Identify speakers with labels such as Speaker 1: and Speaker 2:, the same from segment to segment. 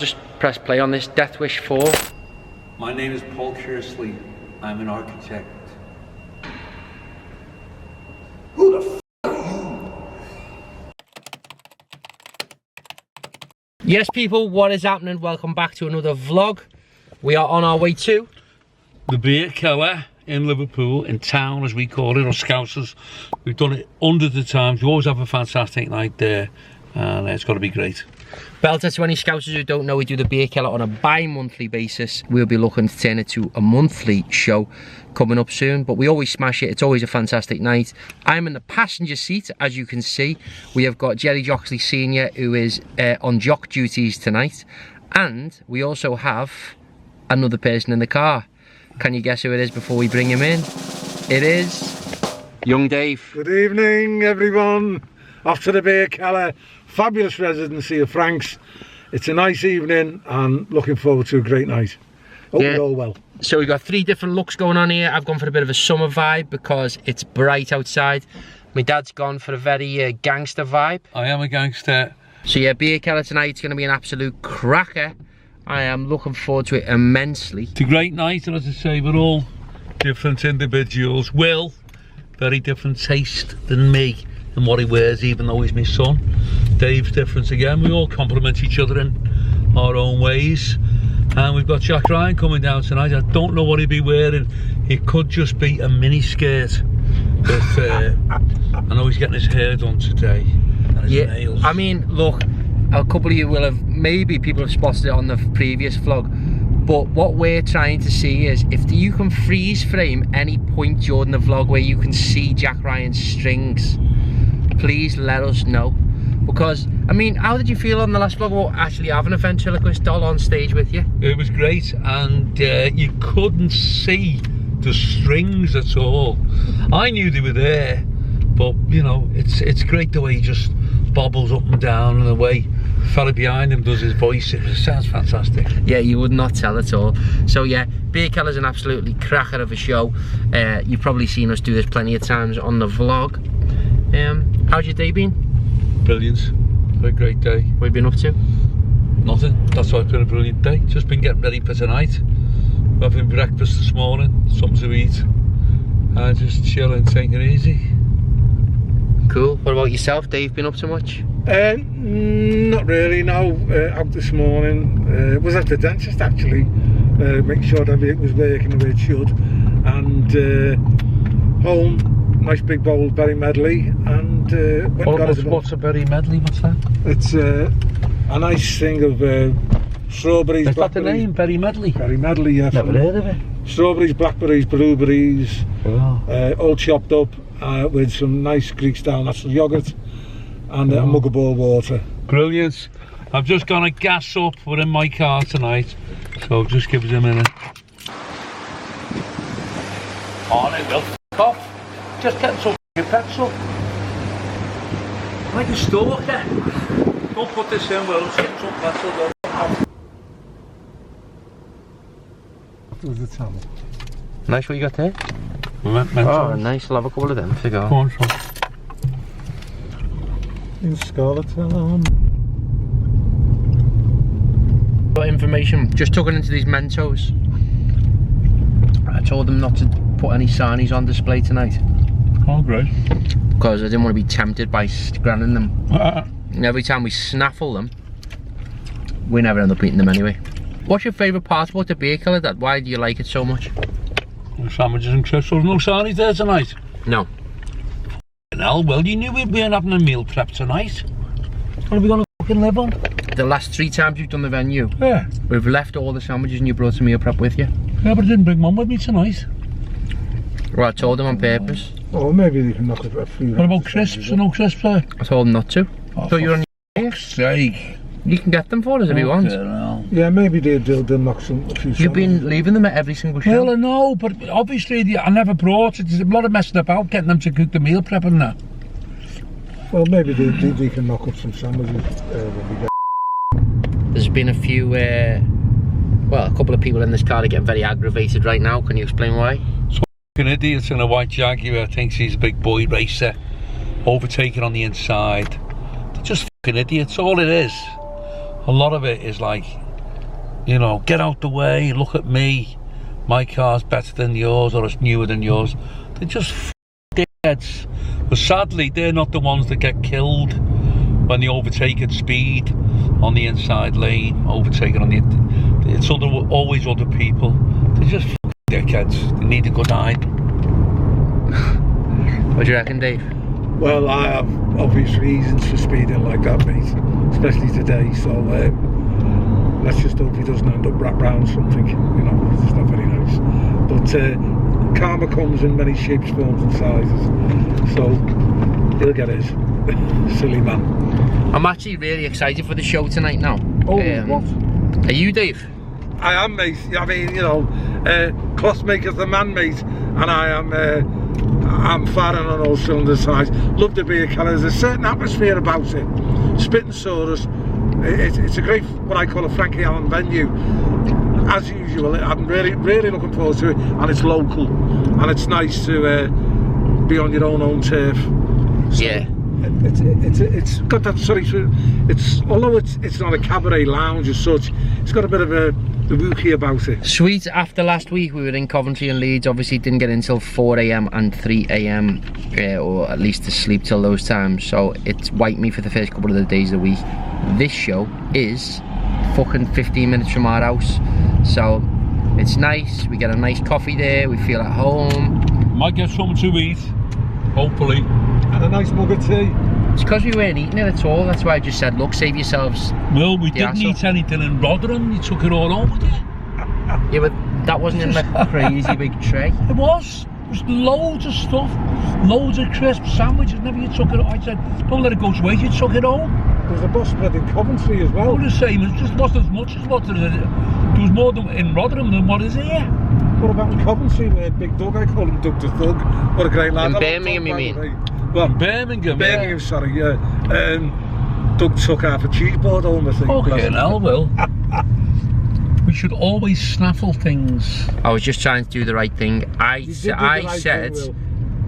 Speaker 1: Just press play on this. Death Wish 4.
Speaker 2: My name is Paul Kersley. I'm an architect. Who the f are you?
Speaker 1: Yes, people, what is happening? Welcome back to another vlog. We are on our way to
Speaker 3: the beer keller in Liverpool, in town as we call it, or Scousers. We've done it hundreds of times. We always have a fantastic night there, and it's got to be great.
Speaker 1: Belter, to any Scousers who don't know, we do the beer keller on a bi-monthly basis. We'll be looking to turn it to a monthly show coming up soon, but we always smash it. It's always a fantastic night. I'm in the passenger seat, as you can see. We have got Jerry Joxley Senior, who is on jock duties tonight, and we also have another person in the car. Can you guess who it is before we bring him in? It is young Dave.
Speaker 4: Good evening, everyone. Off to the beer keller. Fabulous residency of Frank's. It's a nice evening and looking forward to a great night. Hope you're all well.
Speaker 1: So we've got 3 different looks going on here. I've gone for a bit of a summer vibe because it's bright outside. My dad's gone for a very gangster vibe.
Speaker 3: I am a gangster.
Speaker 1: So yeah, beer keller tonight's going to be an absolute cracker. I am looking forward to it immensely.
Speaker 3: It's a great night, and as I say, we're all different individuals. Will, very different taste than me and what he wears, even though he's my son. Dave's different again. We all complement each other in our own ways. And we've got Jack Ryan coming down tonight. I don't know what he'd be wearing. It could just be a mini skirt. But I know he's getting his hair done today. And his nails.
Speaker 1: I mean, look, a couple of you will have, maybe people have spotted it on the previous vlog, but what we're trying to see is if you can freeze frame any point during the vlog where you can see Jack Ryan's strings, please let us know. Because, I mean, how did you feel on the last vlog about actually having a ventriloquist doll on stage with you?
Speaker 3: It was great, and you couldn't see the strings at all. I knew they were there, but you know, it's great the way he just bobbles up and down, and the way the fella behind him does his voice. It sounds fantastic. Yeah,
Speaker 1: you would not tell at all. So yeah, beer keller's an absolutely cracker of a show. You've probably seen us do this plenty of times on the vlog. How's your day been?
Speaker 3: Brilliant. What a great day.
Speaker 1: What have you been up to?
Speaker 3: Nothing. That's why it's been a brilliant day. Just been getting ready for tonight. Having breakfast this morning, something to eat, and just chilling, taking it easy.
Speaker 1: Cool. What about yourself, Dave? Been up to much?
Speaker 4: Not really, no. Out this morning. Was at the dentist actually, making sure that everything was working the way it should. And home, nice big bowl of berry medley, and
Speaker 3: what's a berry medley? What's that?
Speaker 4: It's a nice thing of strawberries.
Speaker 3: Is that the name, berry medley?
Speaker 4: Berry medley, yeah.
Speaker 3: Never heard of it.
Speaker 4: Strawberries, blackberries, blueberries,
Speaker 3: wow.
Speaker 4: All chopped up with some nice Greek style natural yoghurt and a mug of boiled water.
Speaker 3: Brilliant. I've just gone to gas up. We're in my car tonight, so just give us a minute. Oh, they will f*** off. Just getting some petrol. Like a stalker. Don't put this in, well, let's get some petrol.
Speaker 1: Nice what you got there.
Speaker 3: Oh,
Speaker 1: nice. I'll have a couple of them to go.
Speaker 3: Go on, son.
Speaker 4: In Scarlet.
Speaker 1: Got information. Just took it into these Mentos. I told them not to put any sarnies on display tonight.
Speaker 3: Oh, great.
Speaker 1: Because I didn't want to be tempted by scanning them. And every time we snaffle them, we never end up eating them anyway. What's your favourite part about the beer keller, Dad? Why do you like it so much?
Speaker 3: Sandwiches and crisps. There's no sarnies there tonight?
Speaker 1: No.
Speaker 3: Hell, well, you knew we weren't having a meal prep tonight. What are we going to fucking live on?
Speaker 1: The last 3 times you've done the venue,
Speaker 3: yeah,
Speaker 1: we've left all the sandwiches and you brought some meal prep with you.
Speaker 3: Yeah, but I didn't bring one with me tonight.
Speaker 1: Well, I told them on purpose.
Speaker 4: Oh, maybe they can knock it a few.
Speaker 3: What about crisps? No crisps there?
Speaker 1: I told them not to.
Speaker 3: Oh,
Speaker 1: so you're on
Speaker 3: your sake.
Speaker 1: You can get them for us if you want.
Speaker 3: No.
Speaker 4: Yeah, maybe they'll knock a few.
Speaker 1: You've been leaving them at every single show.
Speaker 3: Well, I know, but obviously I never brought it. There's a lot of messing about getting them to cook the meal prep and that.
Speaker 4: Well, maybe they can knock up some sandwiches when we get.
Speaker 1: There's been a few, well, a couple of people in this car are getting very aggravated right now. Can you explain why?
Speaker 3: Some fucking idiots in a white Jaguar thinks he's a big boy racer, overtaking on the inside. They're just fucking idiots. All it is. A lot of it is like you know, get out the way, look at me, my car's better than yours or it's newer than yours. They're just dickheads. But sadly, they're not the ones that get killed when they overtake at speed on the inside lane, overtaking on the... It's always other people. They're just dickheads. They need a good hide.
Speaker 1: What do you reckon, Dave?
Speaker 4: Well, I have obvious reasons for speeding like that, mate, especially today, so let's just hope he doesn't end up wrapped round something, you know, it's not very nice. But karma comes in many shapes, forms and sizes, so he'll get his. Silly man.
Speaker 1: I'm actually really excited for the show tonight now.
Speaker 4: Oh, what?
Speaker 1: Are you, Dave?
Speaker 4: I am, mate. I mean, you know, cloth maketh the man, mate, and I'm firing on all cylinders. Love the beer keller. There's a certain atmosphere about it. Spitting sodas. It's a great, what I call a Frankie Allen venue. As usual, I'm really looking forward to it, and it's local, and it's nice to be on your own home turf. So
Speaker 1: Yeah.
Speaker 4: It's got that sort of, it's, although it's not a cabaret lounge as such, it's got a bit of a wookie about it.
Speaker 1: Sweet. After last week we were in Coventry and Leeds, obviously didn't get in till 4 AM and 3 AM, or at least to sleep till those times, so it's wiped me for the first couple of the days of the week. This show is fucking 15 minutes from our house, so it's nice. We get a nice coffee there, we feel at home.
Speaker 3: Might get something to eat, hopefully.
Speaker 4: And a nice mug of tea.
Speaker 1: It's because we weren't eating it at all, that's why I just said, look, save yourselves.
Speaker 3: Well, we didn't eat anything in Rotherham, you took it all home with you.
Speaker 1: Yeah, but that wasn't in a crazy big tray.
Speaker 3: It was. There was loads of stuff, loads of crisp sandwiches, and you took it. I said, don't let it go to waste, you took it home.
Speaker 4: There was a bus spread in Coventry as well.
Speaker 3: All the same, it just wasn't as much as what there is. There was more in Rotherham than what is here.
Speaker 4: What about in Coventry, where Big Doug, I call him Doug the Thug, what a great lad.
Speaker 1: In Birmingham, you mean?
Speaker 4: Well,
Speaker 3: Birmingham,
Speaker 4: yeah. Sorry, yeah. Doug took half a cheeseboard home, I think.
Speaker 3: Okay, now, well. We should always snaffle things.
Speaker 1: I was just trying to do the right thing. I said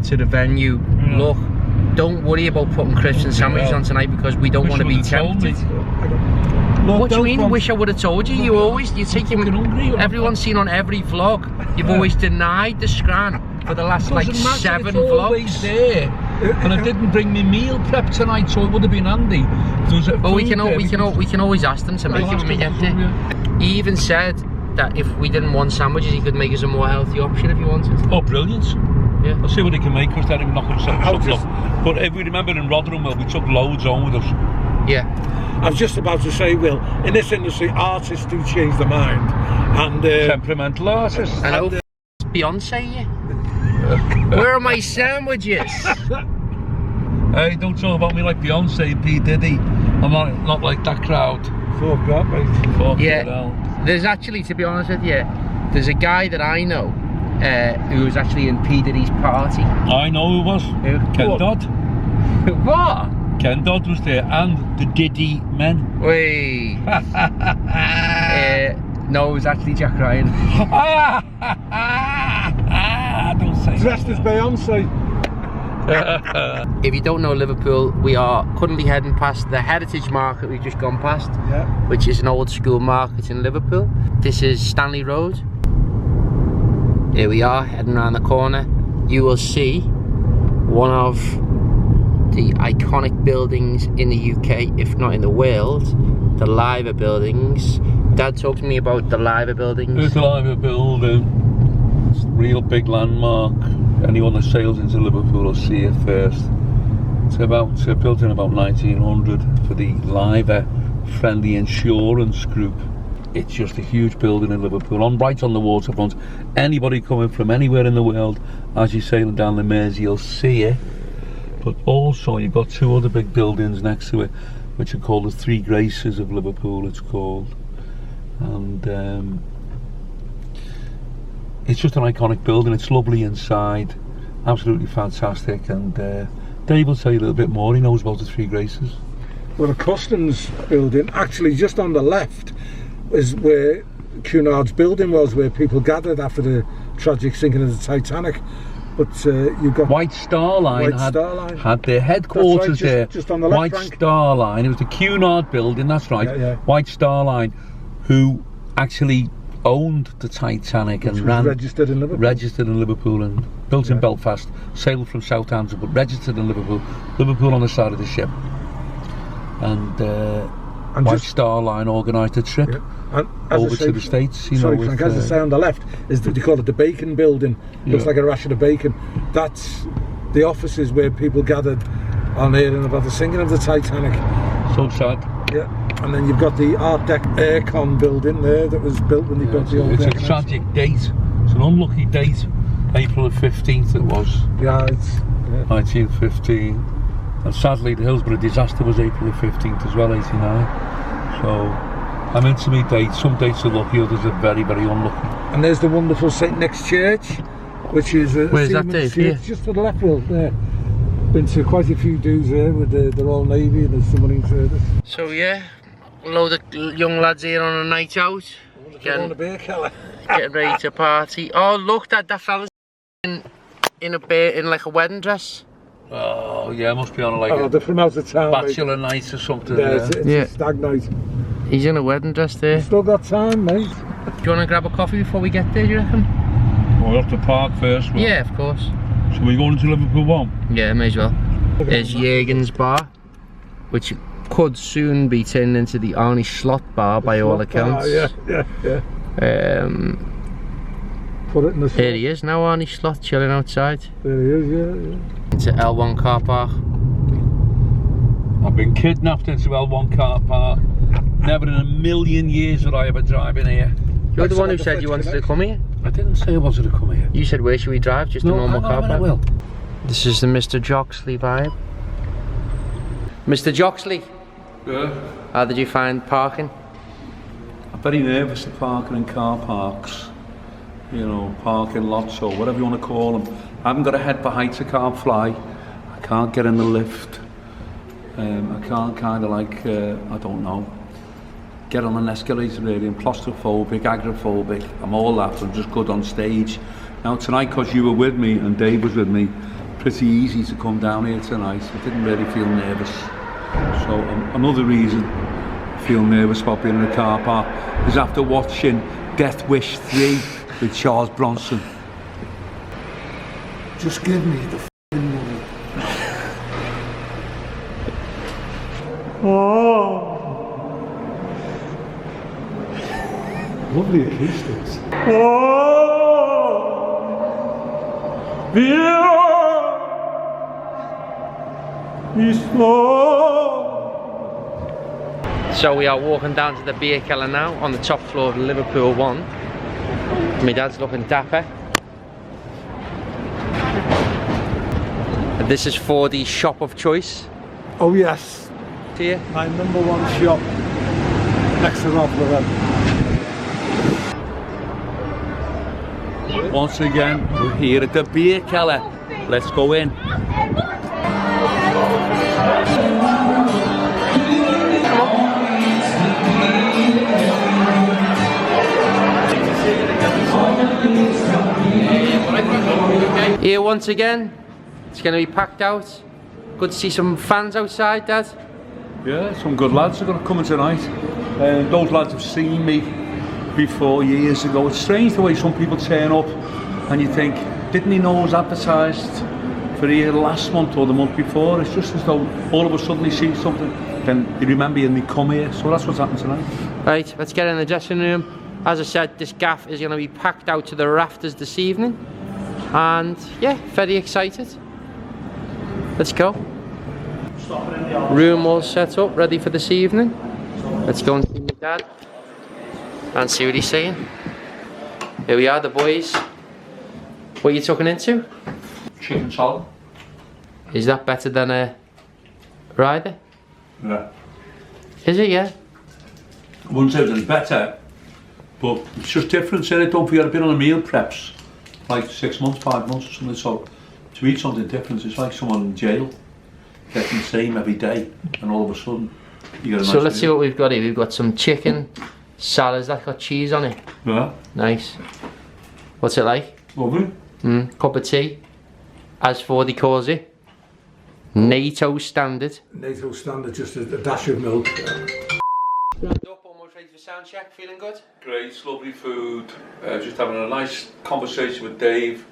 Speaker 1: to the venue, look, don't worry about putting crisps and sandwiches on tonight because we don't want to be tempted. What do you mean, wish I would have told you? You take him, everyone's seen on every vlog, you've always denied the scran for the last like 7 vlogs.
Speaker 3: Always there. And I didn't bring my meal prep tonight, so it would have been handy.
Speaker 1: Well, we can always ask them to make it when we get there. He even said that if we didn't want sandwiches, he could make us a more healthy option if he wanted.
Speaker 3: Oh, brilliant.
Speaker 1: Yeah.
Speaker 3: I'll see what he can make us, then we're not going to set something up. But if we remember in Rotherham, well, we took loads home with us.
Speaker 1: Yeah.
Speaker 4: I was just about to say, Will, in this industry, artists do change their mind. And
Speaker 3: temperamental artists.
Speaker 1: I know, Beyonce, yeah. Where are my sandwiches?
Speaker 3: Hey, don't talk about me like Beyonce and P. Diddy. I'm not like that crowd.
Speaker 4: Fuck that, mate.
Speaker 3: Fuck
Speaker 1: yeah, there's actually, to be honest with you, there's a guy that I know who was actually in P. Diddy's party.
Speaker 3: I know who was.
Speaker 1: Who?
Speaker 3: Ken Dodd.
Speaker 1: What?
Speaker 3: Ken Dodd was there, and the Diddy men.
Speaker 1: Wait. No, it was actually Jack Ryan.
Speaker 4: Don't say dressed as Beyonce.
Speaker 1: If you don't know Liverpool, we are currently heading past the Heritage Market we've just gone past, which is an old school market in Liverpool. This is Stanley Road. Here we are, heading around the corner. You will see one of the iconic buildings in the UK, if not in the world, the Liver buildings. Dad talked to me about the Liver buildings.
Speaker 3: It's a Liver building. It's a real big landmark. Anyone that sails into Liverpool will see it first. It's built in about 1900 for the Liver Friendly Insurance Group. It's just a huge building in Liverpool, right on the waterfront. Anybody coming from anywhere in the world, as you're sailing down the Mersey, you'll see it. But also you've got 2 other big buildings next to it, which are called the Three Graces of Liverpool, it's called. And it's just an iconic building. It's lovely inside, absolutely fantastic. And Dave will tell you a little bit more. He knows about the Three Graces.
Speaker 4: Well, the customs building, actually just on the left, is where Cunard's building was, where people gathered after the tragic sinking of the Titanic. But you've got
Speaker 3: White Star Line had their headquarters
Speaker 4: right, just on the left,
Speaker 3: White Star Line. It was the Cunard building. That's right.
Speaker 4: Yeah.
Speaker 3: White Star Line, who actually owned the Titanic and
Speaker 4: Which was
Speaker 3: ran
Speaker 4: registered in Liverpool.
Speaker 3: and built in Belfast, sailed from Southampton, but registered in Liverpool. Liverpool on the side of the ship. And White Star Line organised a trip over to the States. You know,
Speaker 4: Frank, as I say on the left, is they call it the Bacon Building. Looks like a ration of bacon. That's the offices where people gathered on hearing about the sinking of the Titanic.
Speaker 3: So sad.
Speaker 4: Yeah, and then you've got the Art Deco Aircon building there that was built when they built the old.
Speaker 3: It's a tragic date. It's an unlucky date. April the 15th it was.
Speaker 4: Yeah, it's
Speaker 3: 1915. And sadly the Hillsborough disaster was April the 15th as well, 89. So I'm into me dates. Some dates are lucky, others are very, very unlucky.
Speaker 4: And there's the wonderful St Nick's Church, which is
Speaker 1: where's that, Dave? Here?
Speaker 4: Just to the left, Will, there. Been to quite a few dues there with the Royal Navy and the submarine service.
Speaker 1: So yeah, a load of young lads here on a night out.
Speaker 4: On a beer cellar.
Speaker 1: Getting ready to party. Oh look, that fella's in like a wedding dress.
Speaker 3: Oh yeah, must be on like
Speaker 4: they're from out of town.
Speaker 3: bachelor night or something.
Speaker 4: Yeah, it's a stag night.
Speaker 1: He's in a wedding dress there.
Speaker 4: You've still got time, mate.
Speaker 1: Do you want to grab a coffee before we get there, do you reckon?
Speaker 3: We'll have to park first. Well.
Speaker 1: Yeah, of course.
Speaker 3: So we're going to Liverpool 1?
Speaker 1: Yeah, may as well. There's Jürgen's bar, which could soon be turned into the Arnie Slot bar by all accounts.
Speaker 4: Yeah. Put it in the slot.
Speaker 1: Here he is now, Arnie Slot, chilling outside.
Speaker 4: There he is, yeah.
Speaker 1: Into L1 car park.
Speaker 3: I've been kidnapped into L1 car park. Never in a million years would I ever drive in here.
Speaker 1: You're the one who said you wanted to come here?
Speaker 3: I didn't say I wanted to come here.
Speaker 1: You said where should we drive? Just a normal car park?
Speaker 3: I will.
Speaker 1: This is the Mr. Joxley vibe. Mr. Joxley,
Speaker 3: Yeah.
Speaker 1: how did you find parking?
Speaker 2: I'm very nervous of parking in car parks. You know, parking lots or whatever you want to call them. I haven't got a head for heights, I can't fly. I can't get in the lift. I can't kind of like, I don't know, get on an escalator really. I'm claustrophobic, agoraphobic, I'm all that, I'm just good on stage. Now tonight, because you were with me and Dave was with me, pretty easy to come down here tonight. I didn't really feel nervous. So another reason I feel nervous about being in a car park is after watching Death Wish 3 with Charles Bronson.
Speaker 4: Just give me the f***ing money.
Speaker 2: Lovely acoustics.
Speaker 1: So we are walking down to the beer cellar now on the top floor of Liverpool 1. My dad's looking dapper. And this is for the shop of choice.
Speaker 4: Oh yes,
Speaker 1: Here.
Speaker 4: my #1 shop next to Ralph Lauren.
Speaker 2: Once again, we're here at the beer cellar. Let's go in.
Speaker 1: Here once again, it's going to be packed out. Good to see some fans outside, Dad.
Speaker 2: Yeah, some good lads are going to come in tonight. Those lads have seen me before years ago. It's strange the way some people turn up and you think, didn't he know it was advertised for here last month or the month before? It's just as though all of a sudden they see something, then they remember you and they come here. So that's what's happened tonight.
Speaker 1: Right, let's get in the dressing room. As I said, this gaff is going to be packed out to the rafters this evening. And yeah, very excited. Let's go. Room all set up, ready for this evening. Let's go and see my dad and see what he's saying. Here we are, the boys. What are you tucking into?
Speaker 3: Chicken salad.
Speaker 1: Is that better than a rider?
Speaker 3: Yeah.
Speaker 1: Is it, yeah?
Speaker 2: I wouldn't say it was better, but it's just different, isn't it? Don't forget, I've been on a meal preps like 6 months, 5 months or something, so to eat something different, it's like someone in jail getting the same every day, and all of a sudden you get a nice
Speaker 1: So let's see
Speaker 2: meal.
Speaker 1: what we've got here. We've got some chicken salads that got cheese on it.
Speaker 2: Yeah,
Speaker 1: Nice. What's it like?
Speaker 2: lovely.
Speaker 1: Cup of tea. As for the calls it, NATO standard.
Speaker 4: NATO standard, just a dash of milk.
Speaker 1: Wrapped up, almost ready for sound check? Feeling good?
Speaker 2: Great, lovely food. Just having a nice conversation with Dave.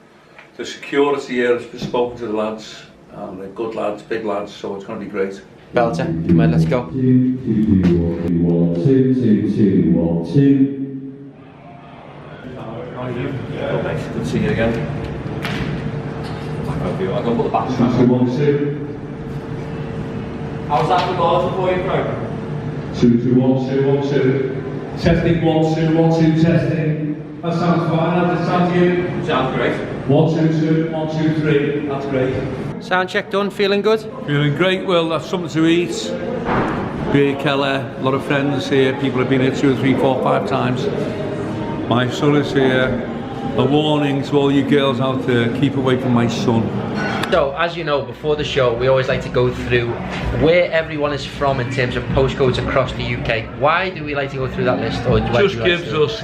Speaker 2: The security here has been spoken to the lads, and they're good lads, big lads, so it's going to be great.
Speaker 1: Belter, come on, let's go.
Speaker 5: 1 2 2 1 2.
Speaker 2: Good to see you again. I'll go put the back.
Speaker 5: 2 1 2.
Speaker 1: How's that regard for you, Frank?
Speaker 5: 2 2 1 2 1 2. Testing 1 2 1 2 testing. That sounds fine. How does it sound to you?
Speaker 2: Sounds great.
Speaker 5: 1 2 2 1 2 3. That's great.
Speaker 1: Sound check done, feeling good?
Speaker 2: Feeling great. Well, that's something to eat. Beer Keller, a lot of friends here. People have been here 2 or 3 4 5 times. My son is here. A warning to all you girls out there, keep away from my son.
Speaker 1: So, as you know, before the show, we always like to go through where everyone is from in terms of postcodes across the UK. Why do we like to go through that list? Or
Speaker 3: Just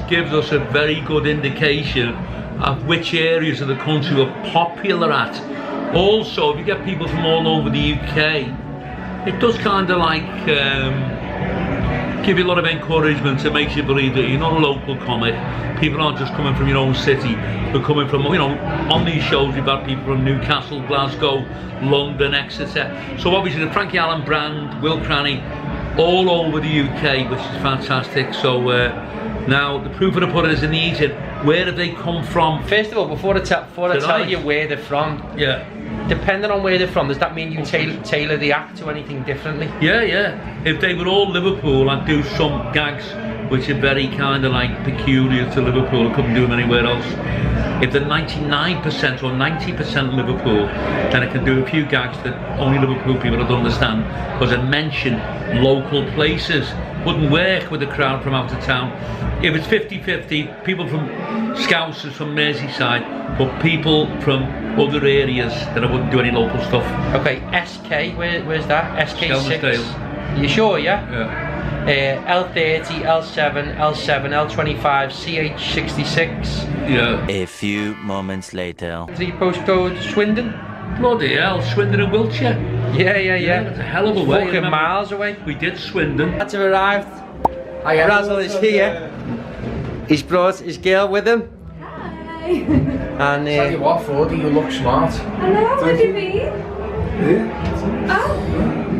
Speaker 3: gives us a very good indication of which areas of the country we're popular at. Also, if you get people from all over the UK, it does kind of like give you a lot of encouragement. It makes you believe that you're not a local comic. People aren't just coming from your own city, they're coming from, you know, on these shows we've had people from Newcastle, Glasgow, London, Exeter. So obviously the Frankie Allen brand, Will Cranny, all over the UK, which is fantastic. So now the proof of the pudding is in the eating. Where have they come from?
Speaker 1: First of all, before I tell you where they're from,
Speaker 3: Yeah.
Speaker 1: depending on where they're from, does that mean you tailor the act to anything differently?
Speaker 3: Yeah. If they were all Liverpool, I'd do some gags which are very kind of like peculiar to Liverpool. I couldn't do them anywhere else. If they're 99% or 90% Liverpool, then I can do a few gags that only Liverpool people would understand, because I mention local places. Wouldn't work with a crowd from out of town. If it's 50-50, people from Scousers from Merseyside, but people from other areas, then I wouldn't do any local stuff.
Speaker 1: Okay, SK, where's that? SK6.
Speaker 3: Skelmersdale.
Speaker 1: You sure, yeah?
Speaker 3: Yeah.
Speaker 1: L30, L7, L7, L25, CH66.
Speaker 3: Yeah.
Speaker 6: A few moments later.
Speaker 1: 3 postcode Swindon.
Speaker 3: Bloody hell, Swindon and Wiltshire.
Speaker 1: Yeah.
Speaker 3: That's a hell of a way.
Speaker 1: Fucking miles away.
Speaker 3: We did Swindon.
Speaker 1: Lads have arrived. Razzle is here. He's brought his girl with him.
Speaker 7: Hi.
Speaker 1: And
Speaker 8: Tell you what, Fordy, you look smart.
Speaker 7: Hello, what do you mean?
Speaker 4: Yeah.
Speaker 7: Oh,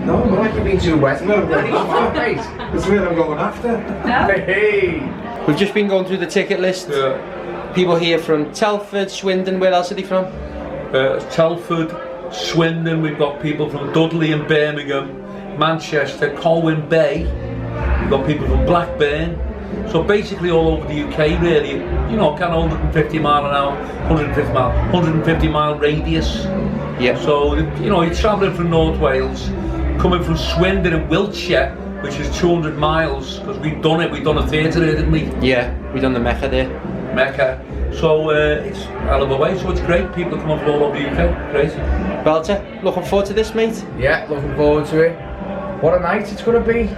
Speaker 8: No, not like you've been too wet.
Speaker 4: No,
Speaker 8: Bloody smart, mate.
Speaker 4: That's where I'm going after.
Speaker 7: no.
Speaker 8: Hey.
Speaker 1: we've just been going through the ticket list.
Speaker 2: Yeah.
Speaker 1: People here from Telford, Swindon, where else are they from?
Speaker 2: Telford, Swindon, we've got people from Dudley and Birmingham, Manchester, Colwyn Bay, we've got people from Blackburn. So basically all over the UK really, you know, kind of 150 mile an hour, 150 mile radius.
Speaker 1: Yeah.
Speaker 2: So, you know, you're travelling from North Wales, coming from Swindon and Wiltshire, which is 200 miles, because we've done a theatre here, didn't we?
Speaker 1: Yeah, we done the Mecca there.
Speaker 2: Mecca. So it's a hell of a way, so it's great. People are coming from all over the UK, great.
Speaker 1: Belter, looking forward to this, mate?
Speaker 8: Yeah, looking forward to it. What a night it's going to be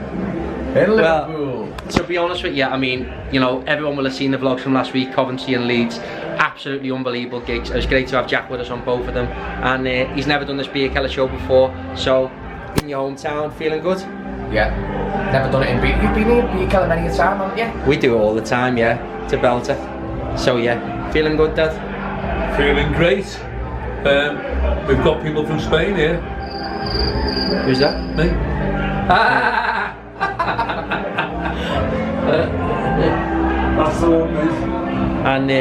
Speaker 8: in Liverpool.
Speaker 1: To be honest with you, I mean, you know, everyone will have seen the vlogs from last week, Coventry and Leeds. Absolutely unbelievable gigs. It was great to have Jack with us on both of them. And he's never done this Beer Keller show before, so in your hometown, feeling good?
Speaker 8: Yeah, never done it in Beer. You've been here, Beer Keller many a time, haven't you?
Speaker 1: We do it all the time, yeah, to Belter. So yeah, feeling good, Dad?
Speaker 2: Feeling great. We've got people from Spain here.
Speaker 1: Who's that?
Speaker 2: Me.
Speaker 4: That's the one, mate.
Speaker 1: And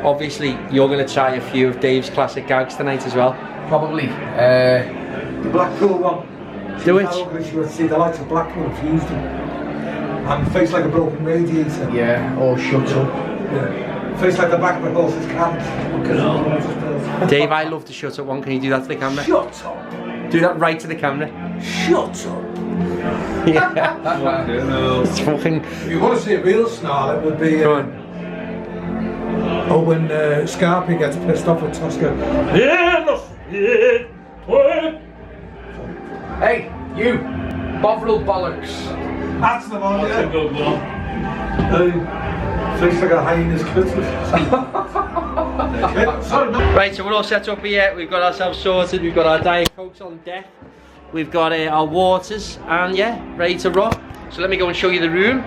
Speaker 1: obviously, you're going to try a few of Dave's classic gags tonight as well.
Speaker 8: Probably.
Speaker 4: The Blackpool one.
Speaker 1: Do it.
Speaker 4: You would see the lights of Blackpool fused them. And face like a broken radiator.
Speaker 8: Yeah, or shut up.
Speaker 4: Yeah. Face like the back of a horse's cant.
Speaker 1: Dave, I love to shut up one. Can you do that to the camera?
Speaker 4: Shut up.
Speaker 1: Do that right to the camera.
Speaker 4: Shut up.
Speaker 1: Yeah. It's fucking...
Speaker 4: If you want to see a real snarl, it would be
Speaker 1: Go on.
Speaker 4: when Scarpy gets pissed off with Tosca.
Speaker 8: Hey, you! Bovril bollocks!
Speaker 4: That's the one,
Speaker 2: That's a
Speaker 4: yeah.
Speaker 2: good one.
Speaker 4: Face like a hyena's clitoris. Sorry, no.
Speaker 1: Right, so we're all set up here. We've got ourselves sorted. We've got our Diet Cokes on deck. We've got our waters, and yeah, ready to rock. So let me go and show you the room.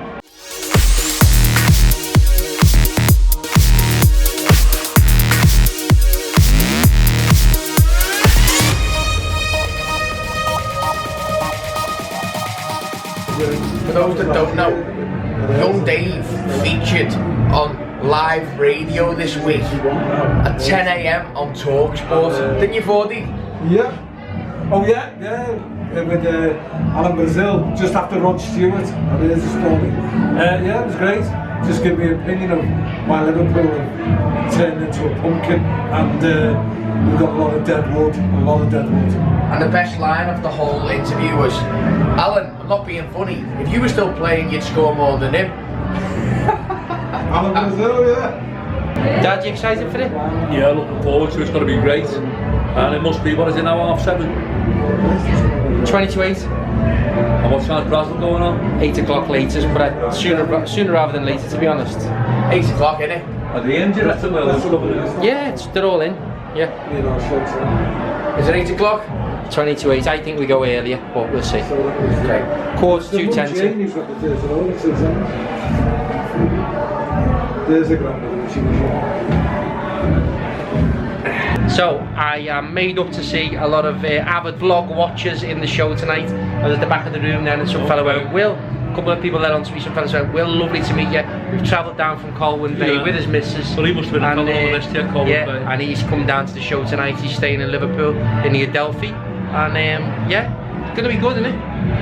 Speaker 8: featured on live radio this week at 10 AM on TalkSport. Didn't you, Fordy?
Speaker 4: Yeah. Oh yeah. With Alan Brazil, just after Rod Stewart. I mean, there's a story. Yeah, it was great. Just give me an opinion of why Liverpool have turned into a pumpkin, and we've got a lot of dead wood.
Speaker 8: And the best line of the whole interview was, Alan, I'm not being funny, if you were still playing, you'd score more than him.
Speaker 4: Alan Brazil, yeah.
Speaker 1: Dad, you excited for it?
Speaker 3: Yeah, looking forward to it. It's going to be great. And it must be, what is it now, 7:30?
Speaker 1: 20 to 8.
Speaker 3: And what time's Brazil going on?
Speaker 1: 8 o'clock latest, but sooner rather than later, to be honest.
Speaker 8: 8 o'clock, innit?
Speaker 3: Are they injured? That's well.
Speaker 1: Yeah, they're all in. Yeah.
Speaker 8: Is it 8 o'clock?
Speaker 1: 20 to 8. I think we go earlier, but we'll see.
Speaker 8: Okay.
Speaker 1: Quarter to 10 to.
Speaker 4: There's a grand.
Speaker 1: So I am made up to see a lot of avid vlog watchers in the show tonight. I was at the back of the room then, and some fellow went, Will, a couple of people let on to me, some fellows went, Will, lovely to meet you. We've travelled down from Colwyn Bay with his missus.
Speaker 3: Well, he must have been on the list here, Colwyn Bay.
Speaker 1: And he's come down to the show tonight. He's staying in Liverpool, in the Adelphi. And yeah, it's going to be good, isn't it?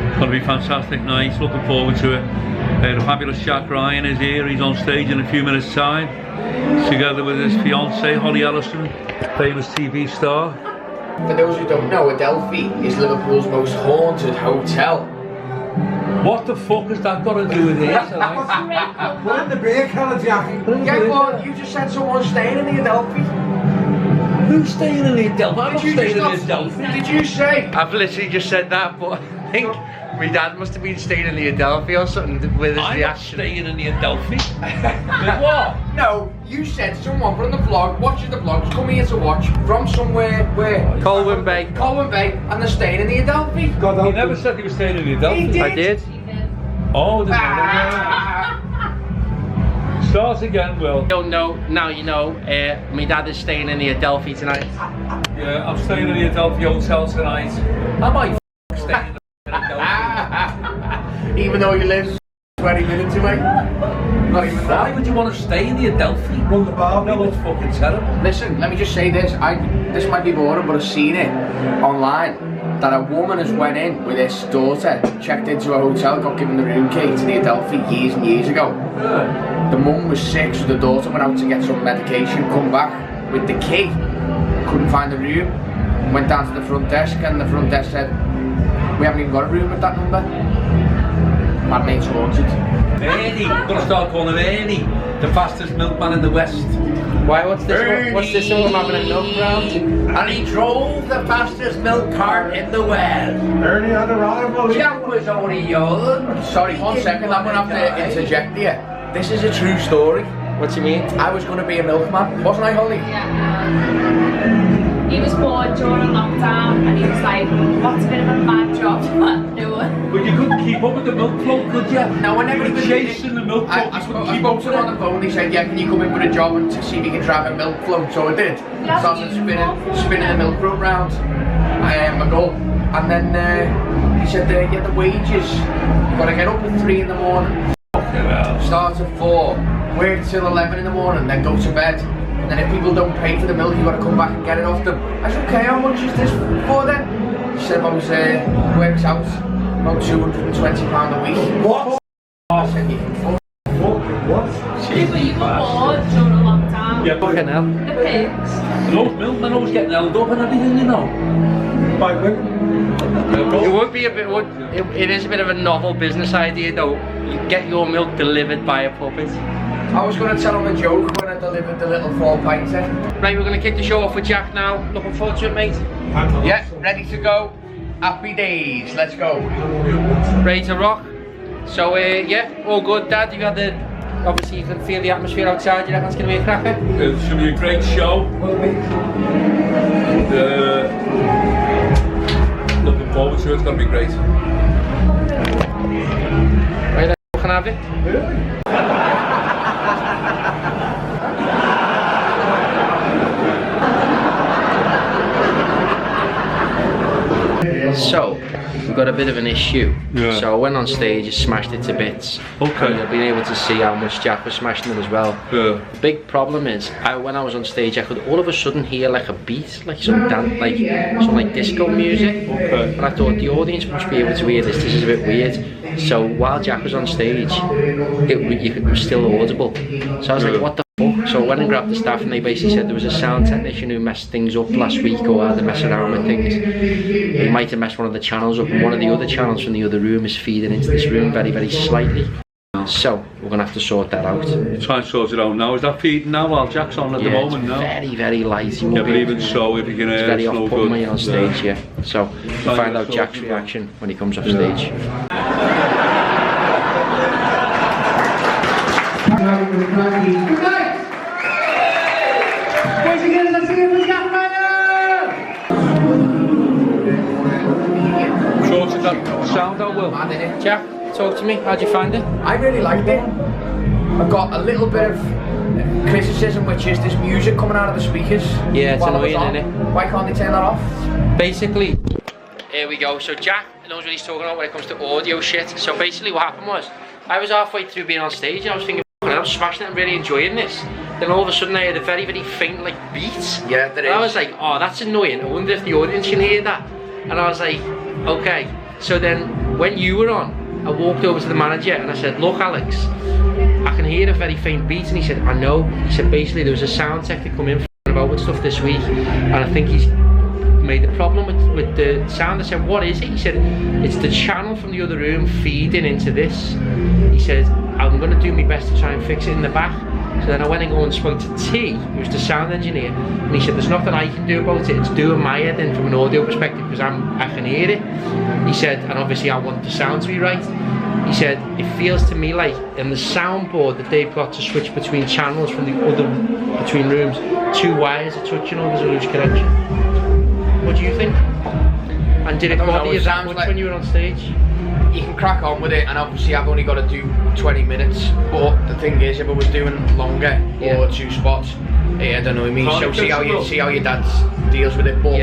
Speaker 3: It's going to be fantastic night, looking forward to it. The fabulous Jack Ryan is here, he's on stage in a few minutes time, together with his fiancée Holly Ellison, famous TV star.
Speaker 8: For those who don't know, Adelphi is Liverpool's most haunted hotel.
Speaker 3: What the fuck has that got to do with it tonight?
Speaker 4: We're in the beer cellar, Jack.
Speaker 8: Yeah, well, you just said someone's staying in the Adelphi.
Speaker 3: Who's staying in the Adelphi? I'm not staying in the Adelphi.
Speaker 8: Did you say?
Speaker 1: I've literally just said that, but I think my dad must have been staying in the Adelphi or something with his reaction.
Speaker 3: I'm staying in the Adelphi. With what?
Speaker 8: No, you said someone from the vlog, watches the vlogs, come here to watch from somewhere where?
Speaker 1: Colwyn Bay.
Speaker 8: Colwyn Bay, and they're staying in the Adelphi.
Speaker 3: He never said he was staying in the Adelphi.
Speaker 8: He did.
Speaker 1: I did.
Speaker 3: Oh, start again, Will.
Speaker 1: Don't know, now you know, my dad is staying in the Adelphi tonight.
Speaker 3: Yeah, I'm staying in the Adelphi Hotel tonight. I might stay in the Adelphi.
Speaker 8: Even though he lives 20 minutes away. Not even that.
Speaker 3: Why would you want to stay in the Adelphi?
Speaker 4: Run the bar.
Speaker 3: No, it's fucking terrible.
Speaker 8: Listen, let me just say this. This might be boring, but I've seen it online. That a woman has went in with his daughter, checked into a hotel, got given the room key to the Adelphi years and years ago. The mum was sick, so the daughter went out to get some medication, come back with the key, couldn't find the room, went down to the front desk, and the front desk said, we haven't even got a room with that number. My mate's haunted.
Speaker 3: Ernie, I'm gonna start calling him Ernie, the fastest milkman in the West.
Speaker 1: Why, what's this? What's this one I'm having a milk round?
Speaker 8: And he drove the fastest milk cart in the West.
Speaker 4: Ernie had a rival.
Speaker 8: Jack was only young. Sorry, 1 second, I'm gonna have to interject here. This is a true story.
Speaker 1: What do you mean?
Speaker 8: I was gonna be a milkman, wasn't I, Holly?
Speaker 7: Yeah. He was born during lockdown and he was like, what's a bit of a mad job to do?
Speaker 3: But you couldn't keep up with the milk float, could you?
Speaker 8: No, I never even
Speaker 3: chasing the milk float.
Speaker 8: I spoke to him on the phone. He said, yeah, can you come in for a job and to see if you can drive a milk float? So I did. Started spinning the milk float round my goal. And then he said, yeah, the wages, you gotta get up at 3 in the morning. Start at 4, work till 11 in the morning, then go to bed. And then if people don't pay for the milk, you got to come back and get it off them. I said, okay, how much is this for then? He said, about works out about £220 a week.
Speaker 4: What?
Speaker 8: I said, you can
Speaker 4: What?
Speaker 7: But you were born during lockdown.
Speaker 3: Yeah,
Speaker 1: Fucking hell.
Speaker 7: The pigs.
Speaker 3: those milkmen always getting held up and everything, you know.
Speaker 4: By who?
Speaker 1: It would be a bit. It is a bit of a novel business idea, though. You get your milk delivered by a puppet.
Speaker 8: I was going to tell him a joke when I delivered the little 4-pinter.
Speaker 1: Right, we're going to kick the show off with Jack now. Looking forward to it, mate.
Speaker 8: Yeah, ready to go. Happy days. Let's go.
Speaker 1: Ready to rock. So yeah, all good, Dad. You had the. Obviously, you can feel the atmosphere outside. You reckon it's going to be a cracker?
Speaker 3: It should be a great show. Looking forward to it. It's going to be great.
Speaker 1: Right, can I have it? So, we've got a bit of an issue.
Speaker 2: Yeah.
Speaker 1: So I went on stage and smashed it to bits.
Speaker 2: Okay.
Speaker 1: And I've been able to see how much Jack was smashing it as well.
Speaker 2: Yeah.
Speaker 1: The big problem is, when I was on stage, I could all of a sudden hear like a beat, like some disco music.
Speaker 2: Okay.
Speaker 1: And I thought the audience must be able to hear this. This is a bit weird. So while Jack was on stage, it was still audible. So I was like, what the fuck? So I went and grabbed the staff, and they basically said there was a sound technician who messed things up last week, or had to mess around with things. He might have messed one of the channels up, and one of the other channels from the other room is feeding into this room very, very slightly. So we're gonna have to sort that out.
Speaker 2: Try and sort it out now. Is that feeding now while Jack's on at the moment now?
Speaker 1: Very, very light.
Speaker 2: Yeah, but even so, if you can
Speaker 1: it's very
Speaker 2: it's no
Speaker 1: off-putting
Speaker 2: good.
Speaker 1: when you're on stage, yeah. So we'll find out Jack's reaction when he comes off stage.
Speaker 9: Good night! Boys and girls, let's hear it for Jack Ryder!
Speaker 2: Sorted that sound out well.
Speaker 1: Jack, talk to me. How'd you find it?
Speaker 8: I really liked it. I've got a little bit of criticism, which is this music coming out of the speakers.
Speaker 1: Yeah, it's
Speaker 8: while I was
Speaker 1: annoying,
Speaker 8: on.
Speaker 1: isn't it?
Speaker 8: Why can't they turn that off?
Speaker 1: Basically, here we go. So Jack knows what he's talking about when it comes to audio shit. So basically what happened was, I was halfway through being on stage and I was thinking, I'm smashing it, I'm really enjoying this. Then all of a sudden I heard a very, very faint like beat.
Speaker 8: Yeah, there is.
Speaker 1: And I was like, oh, that's annoying. I wonder if the audience can hear that. And I was like, okay. So then when you were on, I walked over to the manager and I said, look Alex, I can hear a very faint beat. And he said, I know. He said, basically there was a sound tech that come in about with stuff this week, and I think he's made the problem with the sound. I said, what is it? He said, it's the channel from the other room feeding into this. He said, I'm going to do my best to try and fix it in the back. So then I went and go and spoke to T, who's the sound engineer, and he said, there's nothing I can do about it. It's doing my head in from an audio perspective, because I can hear it. He said, and obviously I want the sound to be right. He said, it feels to me like in the soundboard that they've got to switch between channels from the other, between rooms, 2 wires are touching, or there's a loose connection. What do you think? And did it bother you that much when you were on stage?
Speaker 8: You can crack on with it, and obviously I've only got to do 20 minutes, but the thing is, if I was doing longer, or 2 spots, it'd annoy me. So see how your dad deals with it, but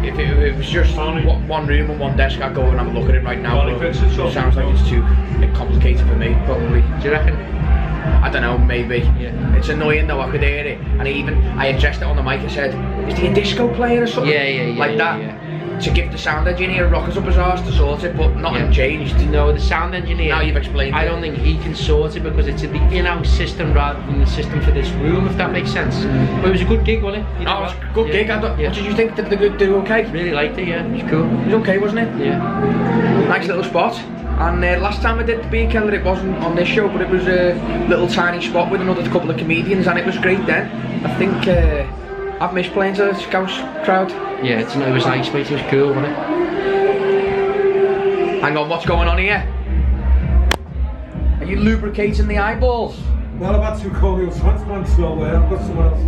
Speaker 8: if it was just one room and one desk, I'd go and have a look at it right now, but it sounds like it's too complicated for me, probably.
Speaker 1: Do you reckon?
Speaker 8: I don't know, maybe. Yeah. It's annoying though, I could hear it, and I addressed it on the mic. I said, is he a disco player or something? Like that.
Speaker 1: Yeah.
Speaker 8: To give the sound engineer rockers up his arse to sort it, but nothing changed.
Speaker 1: No, the sound engineer,
Speaker 8: now you've explained
Speaker 1: I don't think he can sort it, because it's the in-house system rather than the system for this room, if that makes sense. But it was a good gig, wasn't it?
Speaker 8: No, it was a good gig. What did you think? Did they do okay?
Speaker 1: Really liked it, yeah. It was cool.
Speaker 8: It was okay, wasn't it?
Speaker 1: Yeah.
Speaker 8: Nice little spot. And last time I did the Beer Keller, it wasn't on this show, but it was a little tiny spot with another couple of comedians, and it was great then. I think I've missed playing to the Scouse crowd.
Speaker 1: Yeah, it was nice, mate. It was cool, wasn't it?
Speaker 8: Hang on, what's going on here? Are you lubricating the eyeballs?
Speaker 4: Well, I've had 2 corneal transplants, so I've got someone else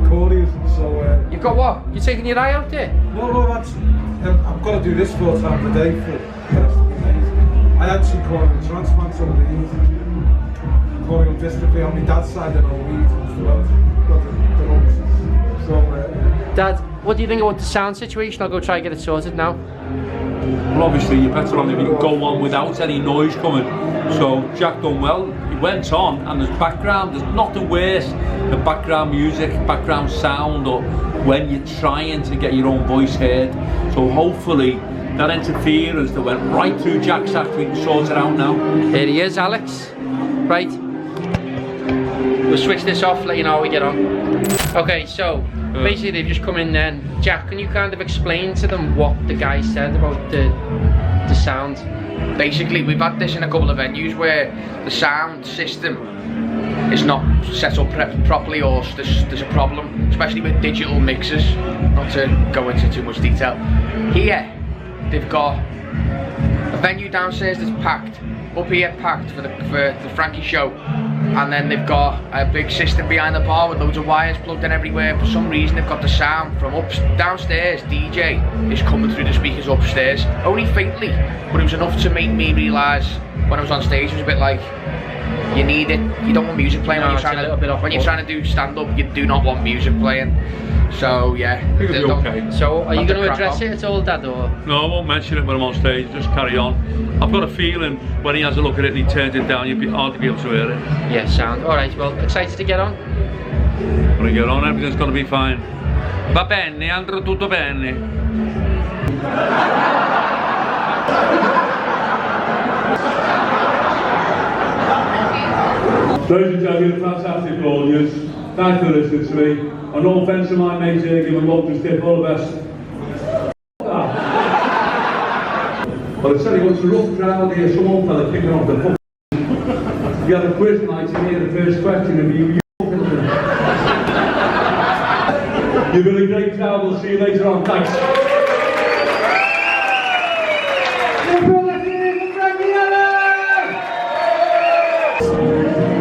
Speaker 4: corneas, so
Speaker 1: You've got what? You're taking your eye out there?
Speaker 4: no, I've got to do this 4 times a day for the rest of the days. I had 2 corneal transplants over the years. Corneal dystrophy on my dad's side and all weeds and stuff. Got the lumps. So
Speaker 1: Dad, what do you think about the sound situation? I'll go try and get it sorted now.
Speaker 2: Well, obviously you're better on if you go on without any noise coming. So Jack done well. He went on, and there's background. There's nothing worse than background music, background sound, or when you're trying to get your own voice heard. So hopefully that interference that went right through Jack's act, we can sort it out now.
Speaker 1: Here he is, Alex. Right. We'll switch this off, let you know how we get on. Okay, so basically they've just come in then. Jack, can you kind of explain to them what the guy said about the sound?
Speaker 8: Basically, we've had this in a couple of venues where the sound system is not set up properly, or there's a problem, especially with digital mixers. Not to go into too much detail. Here, they've got a venue downstairs that's packed, up here packed for the Frankie show, and then they've got a big system behind the bar with loads of wires plugged in everywhere. For some reason they've got the sound from downstairs. DJ is coming through the speakers upstairs, only faintly, but it was enough to make me realise when I was on stage, it was a bit like, You need it. You don't want music playing when
Speaker 1: No,
Speaker 8: you're
Speaker 1: it's a little bit
Speaker 8: trying to
Speaker 1: off
Speaker 8: when you're
Speaker 1: put.
Speaker 8: trying to do stand up. You do not want music playing. So yeah,
Speaker 3: It'll be
Speaker 8: don't-
Speaker 3: okay.
Speaker 1: So, are you
Speaker 8: Have to
Speaker 1: going to
Speaker 8: crack
Speaker 1: address
Speaker 8: on.
Speaker 1: it at all, Dad, or?
Speaker 3: No, I won't mention it when I'm on stage, just carry on. I've got a feeling when he has a look at it and he turns it down, you'd be hard to be able to hear it.
Speaker 1: Yeah, sound. Alright, well, excited to get on?
Speaker 3: When I get on, everything's gonna be fine. Va bene, andrà tutto bene.
Speaker 5: Ladies and gentlemen, fantastic audience. Thanks for listening to me. And no offence to my mates here, give them love, just dip all the best. Well, I said it was a rough crowd here, some old fella kicking off the fuck. You had a quiz night in here, the first question, and you fucking You've been a great crowd, we'll see you later on, thanks.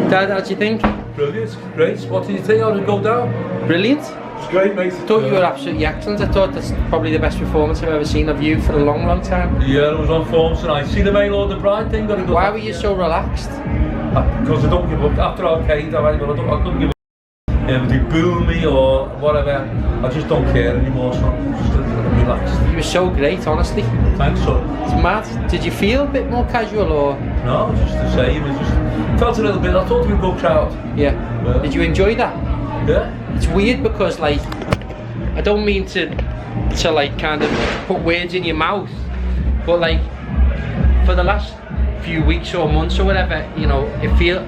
Speaker 1: Dad, how do you think?
Speaker 3: Brilliant, great. What did you think? How did it go down?
Speaker 1: Brilliant.
Speaker 4: It's great, mate.
Speaker 1: I thought you were absolutely excellent. I thought that's probably the best performance I've ever seen of you for a long, long time.
Speaker 3: Yeah, it was on form tonight. See the mail order bride thing? Got a good
Speaker 1: Why were you so relaxed?
Speaker 3: Because I don't give up. After Arcade, I couldn't give up. If they boo me or whatever, I just don't care anymore, so I'm just relaxed.
Speaker 1: You were so great, honestly.
Speaker 3: Thanks, son.
Speaker 1: It's mad. Did you feel a bit more casual or?
Speaker 3: No, just the same. It just felt a little bit. I thought we would go crowd.
Speaker 1: Yeah. Did you enjoy that?
Speaker 3: Yeah.
Speaker 1: It's weird because, like, I don't mean to like kind of put words in your mouth, but like for the last few weeks or months or whatever, you know, it feel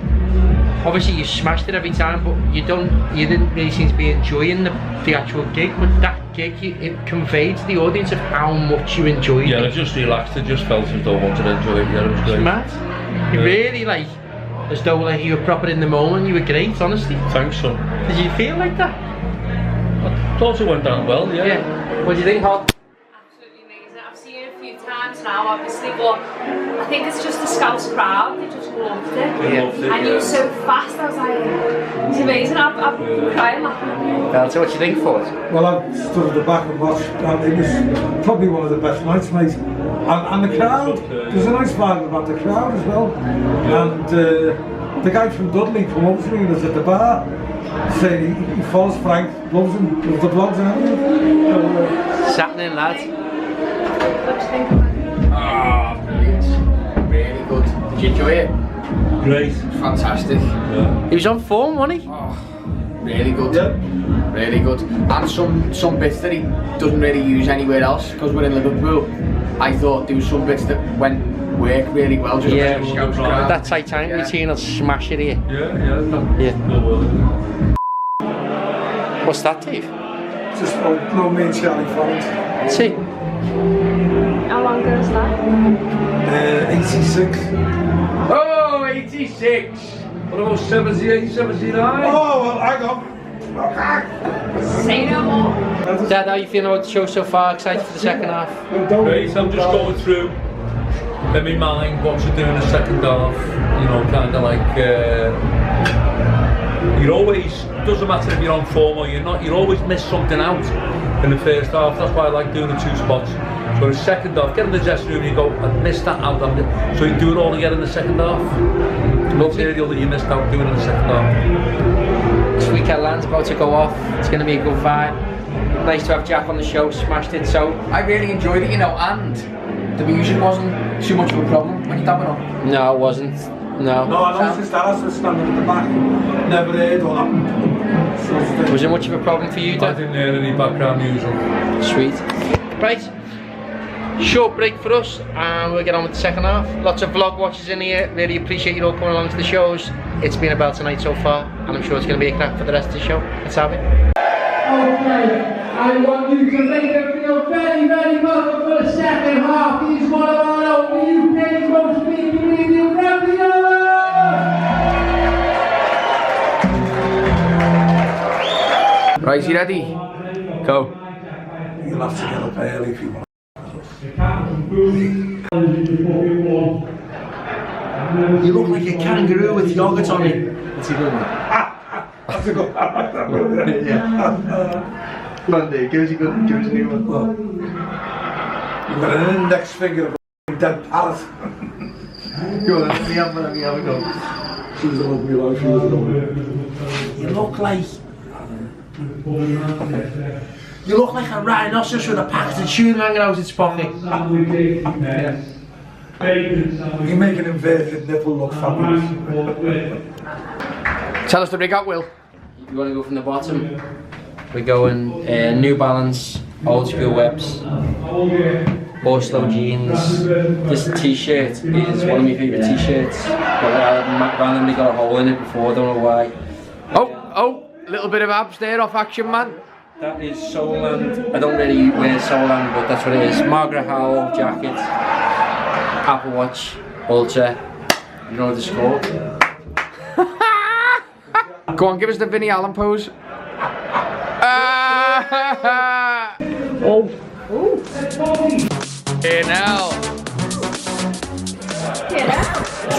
Speaker 1: obviously you smashed it every time, but you didn't really seem to be enjoying the actual gig. But that gig, it conveyed to the audience of how much you enjoyed
Speaker 3: Yeah,
Speaker 1: it.
Speaker 3: I just relaxed. I just felt as though I wanted to enjoy it. Yeah, it was great.
Speaker 1: It's mad. You really like, as though like you were proper in the moment. You were great, honestly.
Speaker 3: Thanks, son.
Speaker 1: Did you feel like that?
Speaker 3: I thought it went down well, yeah.
Speaker 1: Yeah. What do you think, Hog?
Speaker 7: Absolutely amazing. I've seen it a few times now, obviously, but I think it's just the Scouse crowd. They just loved it.
Speaker 1: Yeah.
Speaker 3: Loved it,
Speaker 7: And you were so fast. I was like, it's amazing. I've been crying laughing.
Speaker 1: So what do you think, Ford?
Speaker 4: Well, I stood at the back and watched, and it was probably one of the best nights, mate. And the crowd, there's a nice vibe about the crowd as well. And the guy from Dudley come up to me and was at the bar, saying he follows Frank, loves him, loves the vlogs and everything.
Speaker 1: It's happening, lad.
Speaker 7: What do you think?
Speaker 8: Ah, brilliant. Really good. Did you enjoy it?
Speaker 3: Great.
Speaker 8: Fantastic.
Speaker 1: He was on form, wasn't he?
Speaker 8: Oh, really good.
Speaker 4: Yeah.
Speaker 8: Really good. And some bits that he doesn't really use anywhere else, because we're in Liverpool. I thought there was some bits that work really well. Just
Speaker 1: Yeah,
Speaker 8: for the Scouse crowd.
Speaker 1: that Titanic
Speaker 8: Yeah.
Speaker 1: routine will smash it here.
Speaker 3: Yeah.
Speaker 1: What's that, Dave?
Speaker 4: Just no me and Charlie Follins.
Speaker 1: See?
Speaker 7: How long ago was that?
Speaker 4: 86.
Speaker 3: Oh, 86. What about 78, 79?
Speaker 4: Oh, well, hang on.
Speaker 7: Say no more.
Speaker 1: Dad, how are you feeling about the show so far? Excited for the second half?
Speaker 3: Great, I'm just going through in my mind what to do in the second half. You know, kind of like you're always, doesn't matter if you're on form or you're not, you always miss something out in the first half. That's why I like doing the two spots. So the second half, get in the dressing room, you go, I missed that out. So you do it all again in the second half. The material that you missed out, do it in the second half.
Speaker 1: This weekend land's about to go off. It's going to be a good vibe. Nice to have Jack on the show, smashed it. So
Speaker 8: I really enjoyed it, you know, and the music wasn't too much of a problem when you're dabbing up.
Speaker 1: no, it wasn't. No.
Speaker 4: No, I noticed that. I was standing at the back. Never heard all that.
Speaker 1: Was it much of a problem for you,
Speaker 3: I
Speaker 1: Dad?
Speaker 3: didn't hear any background music.
Speaker 1: Sweet. Right. Short break for us, and we'll get on with the second half. Lots of vlog watchers in here. Really appreciate you all coming along to the shows. It's been a belt tonight so far, and I'm sure it's going to be a crack for the rest of the show. Let's have it.
Speaker 9: Okay, I want you to make them feel very, very welcome for the second half. He's one of our own UK's most big comedian, Frankie.
Speaker 8: Right, you ready? Go.
Speaker 4: You'll have to get up early if you want.
Speaker 1: You look like a kangaroo with yogurt on it. What's he doing?
Speaker 4: That's a good
Speaker 1: Come on, Dave. Give us a new one.
Speaker 4: You've got an index finger of a dead parrot.
Speaker 1: Go on, let me have a go.
Speaker 2: She was the love of my life. She was the love.
Speaker 1: You look like a rhinoceros with a packet of tuna hanging out its pocket.
Speaker 4: You make an inverted nipple look fabulous.
Speaker 8: Tell us the rig out, Will.
Speaker 1: You want to go from the bottom? We're going New Balance, old school webs, Oslo jeans. This t-shirt is one of my favourite t-shirts, but I randomly got a hole in it before, I don't know why.
Speaker 8: Oh, little bit of abs there off Action Man.
Speaker 1: That is Soland. I don't really wear Soland, but that's what it is. Margaret Howell jacket, Apple Watch, Ultra. You know the score.
Speaker 8: Go on, give us the Vinnie Allen pose. Hey now.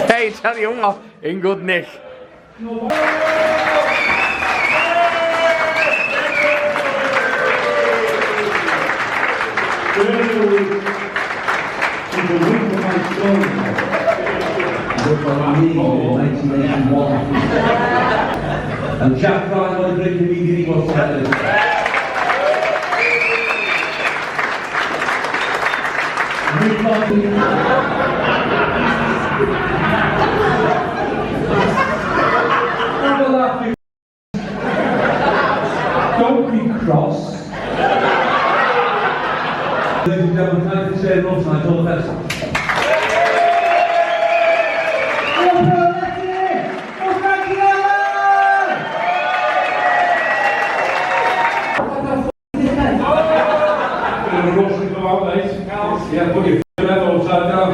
Speaker 8: Hey, tell you what, in good nick.
Speaker 5: And Jack Ryan was a great comedian, he was telling us. Don't be cross. Ladies and gentlemen, thank you so much, and I all the best. Yeah, put your head upside down.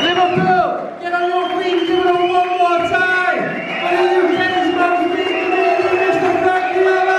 Speaker 9: Liverpool, get on your feet, give it up one more time. For the UK's most big comedian, Mr. Frankie Allen.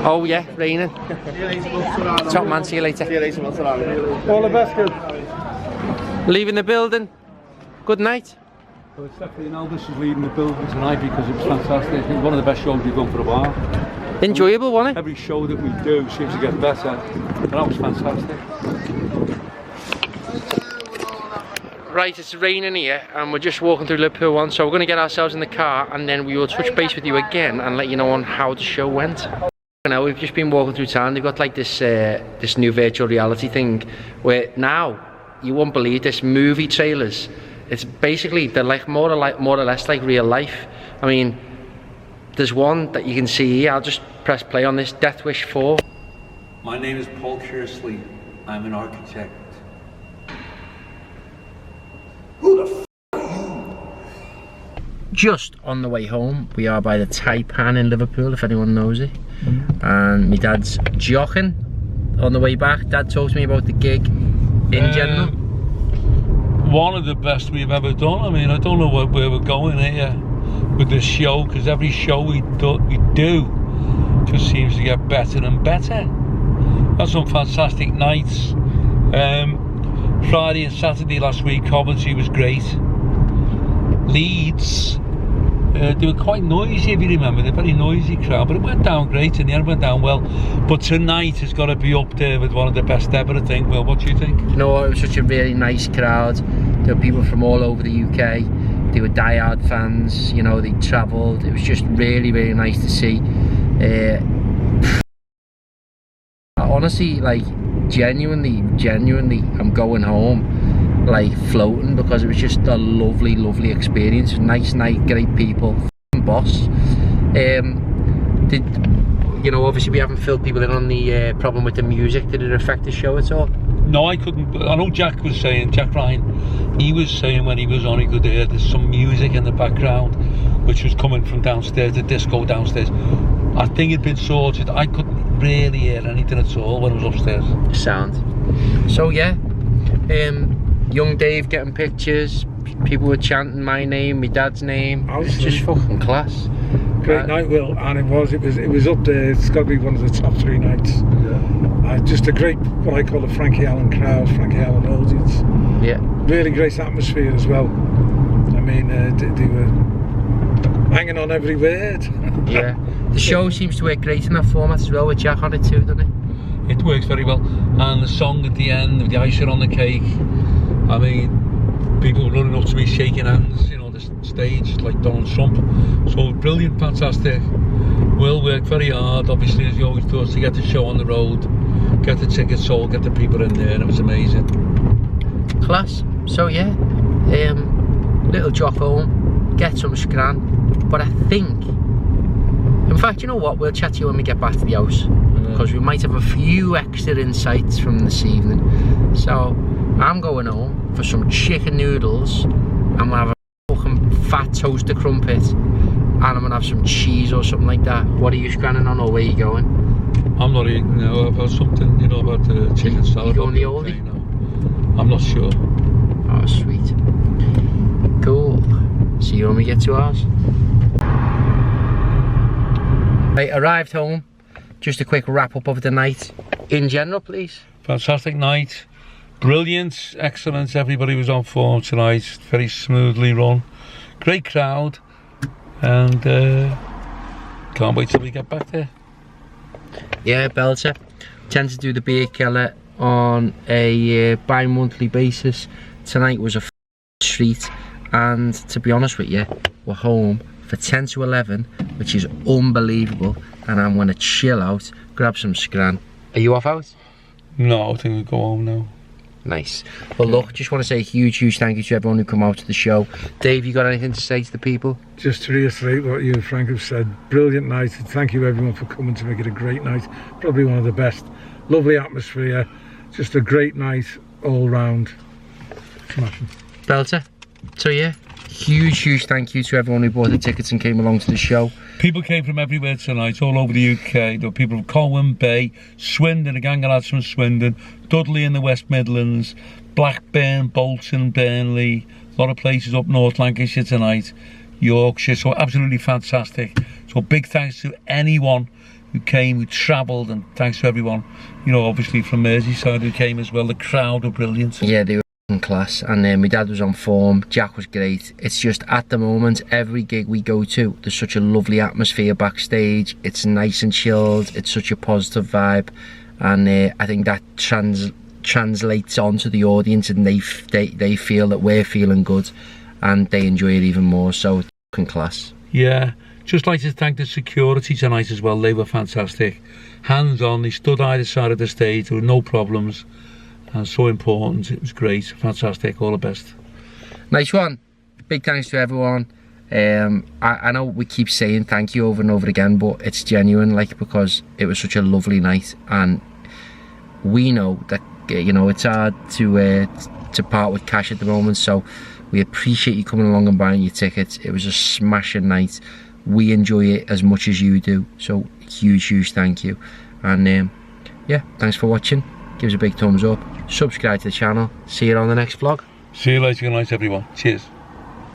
Speaker 1: Oh yeah, raining. Top man, see you later.
Speaker 4: All the best, good.
Speaker 1: Leaving the building. Good night.
Speaker 2: Well, it's definitely, this is leading the building tonight because it was fantastic. It's one of the best shows we've done for a while.
Speaker 1: Enjoyable, wasn't it?
Speaker 2: Every show that we do seems to get better, and that was fantastic.
Speaker 1: Right, it's raining here and we're just walking through Liverpool one, so we're going to get ourselves in the car and then we will touch base with you again and let you know on how the show went. Now we've just been walking through town. They've got like this this new virtual reality thing where now you won't believe this, movie trailers. It's basically, they're like more or less like real life. I mean, there's one that you can see here. I'll just press play on this, Death Wish 4.
Speaker 2: My name is Paul Kersley. I'm an architect. Who the f are you?
Speaker 1: Just on the way home, we are by the Taipan in Liverpool, if anyone knows it. And my dad's jogging on the way back. Dad talked to me about the gig in general.
Speaker 3: One of the best we've ever done. I mean, I don't know where we're going here with this show, because every show we do just seems to get better and better. Had some fantastic nights. Friday and Saturday last week, Coventry was great. Leeds, they were quite noisy, if you remember. They're a very noisy crowd, but it went down great and the end went down well. But tonight has got to be up there with one of the best ever, I think. Well, what do you think?
Speaker 1: You know, it was such a really nice crowd. There were people from all over the UK. They were die-hard fans, you know, they travelled. It was just really, really nice to see. Honestly, like, genuinely, I'm going home. like floating, because it was just a lovely experience. Nice night, great people, boss. Did you know, obviously we haven't filled people in on the problem with the music. Did it affect the show at all?
Speaker 3: No, I couldn't. I know Jack Ryan, he was saying when he was on, he could hear there's some music in the background which was coming from downstairs, the disco downstairs. I think it'd been sorted. I couldn't really hear anything at all when I was upstairs.
Speaker 1: Sound. So yeah, young Dave getting pictures, people were chanting my name, my dad's name. It's just fucking class.
Speaker 4: Great night, Will, and it was up there. It's got to be one of the top 3 nights. Yeah. Just a great, what I call the Frankie Allen crowd, Frankie Allen audience.
Speaker 1: Yeah.
Speaker 4: Really great atmosphere as well. I mean, they were hanging on every word.
Speaker 1: Yeah. The show seems to work great in that format as well, with Jack on it too, doesn't it?
Speaker 3: It works very well. And the song at the end, with the icing on the cake, I mean, people were running up to me shaking hands, you know, the stage like Donald Trump. So brilliant, fantastic. Will worked very hard, obviously, as he always does, to get the show on the road, get the tickets sold, get the people in there, and it was amazing.
Speaker 1: Class. So yeah, little drop home, get some scran, but I think, in fact, you know what, we'll chat to you when we get back to the house, because we might have a few extra insights from this evening. So I'm going home for some chicken noodles. I'm gonna have a fucking fat toaster crumpet, and I'm gonna have some cheese or something like that. What are you scanning on, or where are you going?
Speaker 3: I'm not eating now about something, you know, about the chicken salad.
Speaker 1: You going the oldie?
Speaker 3: No. I'm not sure.
Speaker 1: Oh, sweet. Cool. See you when we get to ours. Right, arrived home. Just a quick wrap up of the night. In general, please.
Speaker 3: Fantastic night. Brilliant, excellent. Everybody was on form tonight. Very smoothly run. Great crowd. And can't wait till we get back there.
Speaker 1: Yeah, belter. Tend to do the beer keller on a bi-monthly basis. Tonight was a treat, and to be honest with you, we're home for 10 to 11, which is unbelievable, and I'm gonna chill out, grab some scran. Are you off out?
Speaker 3: No, I think we'll go home now.
Speaker 1: Nice. Well look, just want to say a huge thank you to everyone who come out to the show. Dave, you got anything to say to the people?
Speaker 4: Just to reiterate what you and Frank have said, brilliant night. Thank you everyone for coming to make it a great night. Probably one of the best. Lovely atmosphere, just a great night all round. Smashing.
Speaker 1: Belter. So yeah, huge thank you to everyone who bought the tickets and came along to the show.
Speaker 3: People came from everywhere tonight, all over the UK. There were people from Colwyn Bay, Swindon, a gang of lads from Swindon, Dudley in the West Midlands, Blackburn, Bolton, Burnley, a lot of places up North Lancashire tonight, Yorkshire, so absolutely fantastic. So big thanks to anyone who came, who travelled, and thanks to everyone, you know, obviously from Merseyside who came as well. The crowd were brilliant. Yeah, they were class, and my dad was on form, Jack was great. It's just at the moment, every gig we go to, there's such a lovely atmosphere backstage. It's nice and chilled, it's such a positive vibe, and I think that translates onto the audience, and they feel that we're feeling good, and they enjoy it even more. So it's fucking class. Yeah, just like to thank the security tonight as well. They were fantastic, hands on. They stood either side of the stage, there were no problems. And so important. It was great, fantastic, all the best. Nice one. Big thanks to everyone. I know we keep saying thank you over and over again, but it's genuine, like, because it was such a lovely night, and we know that, you know, it's hard to part with cash at the moment, so we appreciate you coming along and buying your tickets. It was a smashing night. We enjoy it as much as you do, so huge thank you. And yeah, thanks for watching. Give us a big thumbs up, subscribe to the channel, see you on the next vlog. See you later, good night everyone, cheers.